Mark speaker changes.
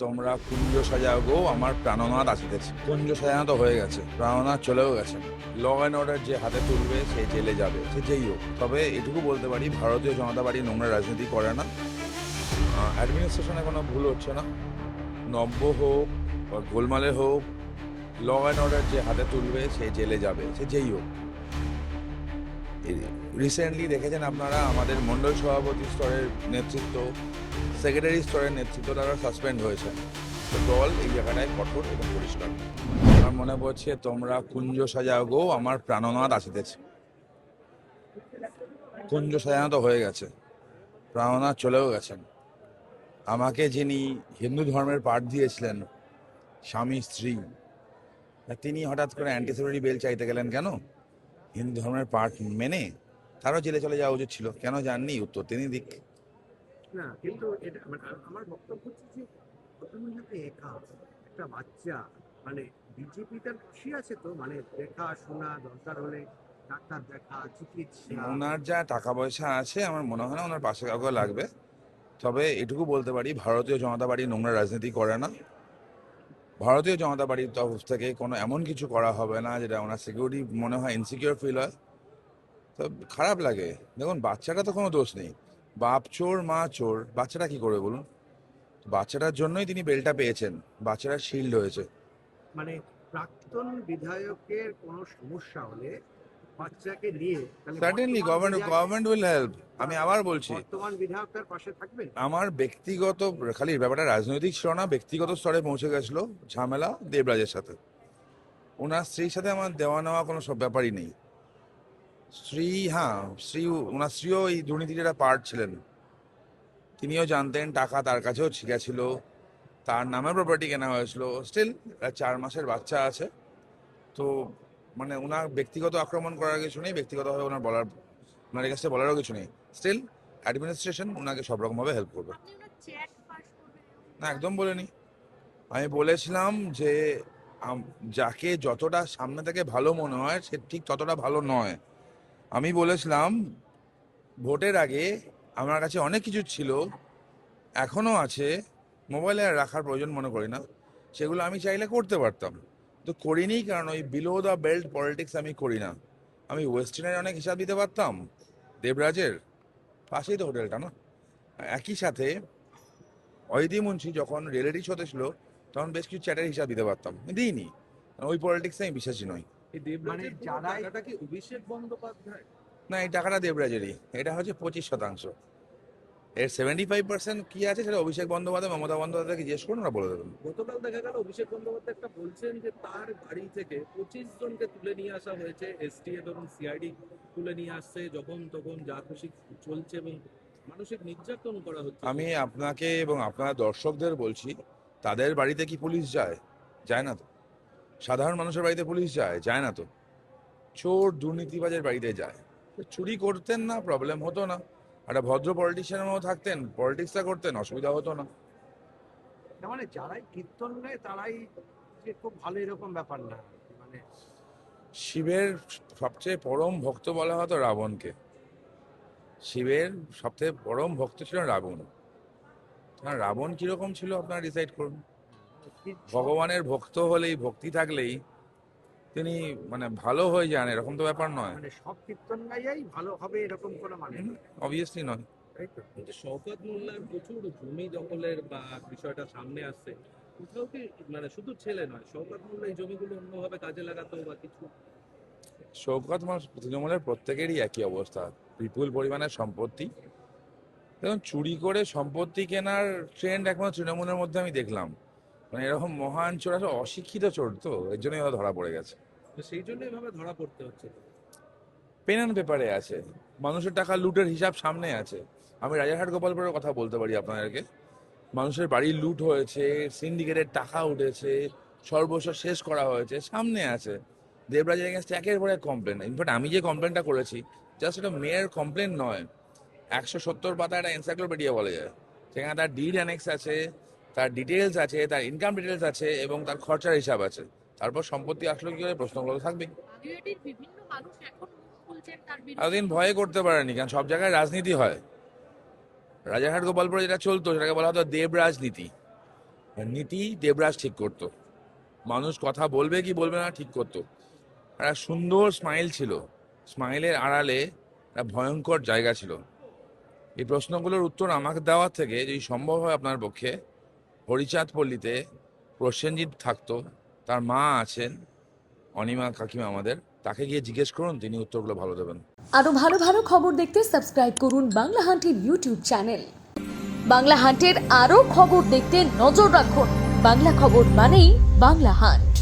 Speaker 1: তোমরা কুঞ্জ সাজাও গো, আমার প্রাণনাথ আসিতেছে। কুঞ্জ সাজানো তো হয়ে গেছে, প্রাণনাথ চলেও গেছে। ল অ্যান্ড অর্ডার যে হাতে তুলবে সে জেলে যাবে, সে যেই হোক। তবে এটুকু বলতে পারি, ভারতীয় জনতা পার্টি নোংরা রাজনীতি করে না। অ্যাডমিনিস্ট্রেশনে কোনো ভুল হচ্ছে না। নব্য হোক বা গোলমালে হোক, ল অ্যান্ড অর্ডার যে হাতে তুলবে সে জেলে যাবে, সে যেই হোক। রিসেন্টলি দেখেছেন আপনারা, আমাদের মণ্ডল সভাপতি স্তরের নেতৃত্ব, সেক্রেটারি স্তরের নেতৃত্ব তারা সাসপেন্ড হয়েছে। তো দল এই জায়গাটায় কঠোর এবং পরিষ্কার। আমার মনে পড়ছে, তোমরা কুঞ্জ সাজাও গো, আমার প্রাণনাথ আসিতেছে। কুঞ্জ সাজানো তো হয়ে গেছে, প্রাণনাথ চলেও গেছেন। আমাকে যিনি হিন্দু ধর্মের পাঠ দিয়েছিলেন, স্বামী স্ত্রী, তিনি হঠাৎ করে অ্যান্টিসিপেটরি বেল চাইতে গেলেন কেন? হিন্দু ধর্মের পাঠ মেনে তারও জেলে চলে যাওয়া উচিত ছিল, কেন যাননি? উত্তর তিনি দিক।
Speaker 2: না, কিন্তু এটা মানে আমার বক্তব্য হচ্ছে যে ভদ্রমহিলাকে একা একটা বাচ্চা মানে বিজেপি তার খুশি আছে তো, মানে দেখা শোনা দরকার হলে ডাক্তার দেখা, চিকিৎসা।
Speaker 1: ওনার যা টাকা পয়সা আছে, আমার মনে হয় না ওনার পাশে কাউকে লাগবে। তবে এটুকু বলতে পারি, ভারতীয় জনতা পার্টি নোংরা রাজনীতি করে না। ভারতীয় জনতা পার্টির তরফ থেকে কোনো এমন কিছু করা হবে না যেটা ওনার সিকিউরিটি মনে হয় ইনসিকিউর ফিল হয়। তো খারাপ লাগে। দেখুন, বাচ্চাটা তো কোনো দোষ নেই। বাপ চোর মা চোর, বাচ্চাটা কি করবে বলুন? বাচ্চাটার জন্যই তিনি বেলটা পেয়েছেন, বাচ্চাটার শিল্ড হয়েছে।
Speaker 2: মানে প্রাক্তন বিধায়কের কোনো সমস্যা হলে বাচ্চাকে নিয়ে তাহলে
Speaker 1: সার্টেনলি গভর্নমেন্ট উইল হেল্প। আমি আবার বলছি,
Speaker 2: বর্তমান বিধায়ক তার পাশে থাকবেন।
Speaker 1: আমার ব্যক্তিগত, খালি ব্যাপারটা রাজনৈতিক ছিল না, ব্যক্তিগত স্তরে পৌঁছে গেছিল ঝামেলা দেবরাজের সাথে। ওনার স্ত্রীর সাথে আমার দেওয়া নেওয়া কোনো সব ব্যাপারই নেই। স্ত্রী, হ্যাঁ স্ত্রী, ওনার স্ত্রীও এই দুর্নীতির একটা পার্ট ছিলেন। তিনিও জানতেন, টাকা তার কাছেও গেছিল, তার নামে প্রপার্টি কেনা হয়েছিল। স্টিল 4 মাসের বাচ্চা আছে। তো মানে ওনার ব্যক্তিগত আক্রমণ করার কিছু নেই, ব্যক্তিগতভাবে ওনার কাছে বলারও কিছু নেই। স্টিল অ্যাডমিনিস্ট্রেশন ওনাকে সব রকমভাবে হেল্প করবে। না, একদম বলিনি। আমি বলেছিলাম যে যাকে যতটা সামনে থেকে ভালো মনে হয় সে ঠিক ততটা ভালো নয়। আমি বলেছিলাম, ভোটের আগে আমার কাছে অনেক কিছু ছিল, এখনো আছে, মোবাইলে আর রাখার প্রয়োজন মনে করি না। সেগুলো আমি চাইলে করতে পারতাম, তো করিনি, কারণ ওই বিলো দ্য বেল্ট পলিটিক্স আমি করি না। আমি ওয়েস্টার্নের অনেক হিসাব দিতে পারতাম, দেবরাজের পাশেই তো হোটেলটা না। একই সাথে অদিতি মুন্সি যখন রিয়েলিটি শোতে ছিল, তখন বেশ কিছু চ্যাটের হিসাব দিতে পারতাম, দিইনি। ওই পলিটিক্সে আমি বিশ্বাসী নই।
Speaker 2: এই দেবরাজের পুরো টাকাটা কি অভিষেক বন্দ্যোপাধ্যায়?
Speaker 1: না, এই টাকাটা দেবরাজেরই। এটা হচ্ছে 25%। এর 75% কি আছে সেটা অভিষেক বন্দ্যোপাধ্যায়, মমতা বন্দ্যোপাধ্যায়কে জিজ্ঞেস করুন, ওরা বলে দেবেন।
Speaker 3: গতকাল দেখা গেল অভিষেক বন্দ্যোপাধ্যায় একটা বলছেন যে তার বাড়ি থেকে 25 জনকে তুলে নিয়ে আসা হয়েছে, এসটিএফ এবং সিআইডি তুলে নিয়ে আসছে, যখন তখন যা খুশি চলছে এবং মানসিক নির্যাতন করা হচ্ছে।
Speaker 1: আমি আপনাকে এবং আপনার দর্শকদের বলছি, তাদের বাড়িতে কি পুলিশ যায়? যায় না তো। সাধারণ মানুষের বাড়িতে পুলিশ যায়? যায় না তো। চোর দুর্নীতিবাজের বাড়িতে যায়। তো চুরি করতেন না, প্রবলেম হতো না। একটা ভদ্র পলিটিশিয়ানের মতো থাকতেন, পলিটিক্সটা করতেন, অসুবিধা হতো না।
Speaker 2: তার মানে যারাই কীর্তন নেয় তারাই যে খুব ভালো এরকম ব্যাপার না, মানে
Speaker 1: শিবের সবচেয়ে পরম ভক্ত বলা হতো রাবণকে। শিবের সবচেয়ে পরম ভক্ত ছিল রাবণ। রাবণ কিরকম ছিল আপনারা ডিসাইড করুন। ভগবানের ভক্ত হলেই, ভক্তি থাকলেই তিনি মানে ভালো হয়ে যান, এরকম তো ব্যাপার নয়।
Speaker 2: মানে সব কীর্তন গাইয়াই ভালো হবে এরকম কোনো মানে নেই,
Speaker 1: অবভিয়াসলি নয়।
Speaker 2: তাই তো?
Speaker 3: কিন্তু শওকত মোল্লার প্রচুর জমি দখলের বা বিষয়টা সামনে আসছে, কোথাও কি মানে শুধু ছেলে নয়, শওকত মোল্লা এই জমিগুলো অন্যভাবে কাজে লাগাতো বা কিছু?
Speaker 1: শওকত তৃণমূলের প্রত্যেকেরই একই অবস্থা, বিপুল পরিমাণের সম্পত্তি। দেখুন, চুরি করে সম্পত্তি কেনার ট্রেন্ড একমাত্র তৃণমূলের মধ্যে আমি দেখলাম। মানে এরকম মহান চোর আসলে অশিক্ষিত চোর, তো এর জন্যই হয়তো ধরা পড়ে গেছে।
Speaker 3: তো সেই জন্য এভাবে ধরা পড়তে হচ্ছে।
Speaker 1: পেন অ্যান্ড পেপারে আছে, মানুষের টাকা লুটের হিসাব সামনে আছে। আমি রাজারহাট গোপালপুরের কথা বলতে পারি আপনাদেরকে। মানুষের বাড়ি লুট হয়েছে, সিন্ডিকেটের টাকা উঠেছে, সর্বস্ব শেষ করা হয়েছে, সামনে আছে। দেবরাজের এগেনস্ট একের পর এক কমপ্লেন। ইনফ্যাক্ট আমি যে কমপ্লেনটা করেছি, জাস্ট এটা মেয়ের কমপ্লেন নয়, 170 পাতা একটা এনসাইক্লোপিডিয়া বলা যায়। সেখানে তার ডিড অ্যানেক্স আছে, তার ডিটেলস আছে, তার ইনকাম ডিটেলস আছে এবং তার খরচার হিসাব আছে। তারপর সম্পত্তি আসলো কি করে, প্রশ্নগুলো থাকবেই।
Speaker 4: বিভিন্ন মানুষ এখন মুখ খুলছেন তার
Speaker 1: এতদিন
Speaker 4: বিরুদ্ধে।
Speaker 1: ভয়ে করতে পারেনি, কারণ সব জায়গায় রাজনীতি হয়। রাজারহাট গোপালপুরে যেটা চলতো সেটাকে বলা হতো দেব রাজনীতি। নীতি দেবরাজ ঠিক করতো, মানুষ কথা বলবে কি বলবে না ঠিক করতো। একটা সুন্দর স্মাইল ছিল, স্মাইলের আড়ালে একটা ভয়ঙ্কর জায়গা ছিল। এই প্রশ্নগুলোর উত্তর আমাকে দেওয়ার থেকে যদি সম্ভব হয় আপনার পক্ষে, হরিচাঁদ পল্লীতে প্রসেনজিৎ থাকতো, তার মা আছেন অনিমা কাকিমা আমাদের, তাকে গিয়ে জিজ্ঞেস করুন, তিনি উত্তরগুলো ভালো দেবেন।
Speaker 5: আরো ভালো ভালো খবর দেখতে সাবস্ক্রাইব করুন বাংলা হান্টের ইউটিউব চ্যানেল। বাংলা হান্টের আরো খবর দেখতে নজর রাখুন। বাংলা খবর মানেই বাংলা হান্ট।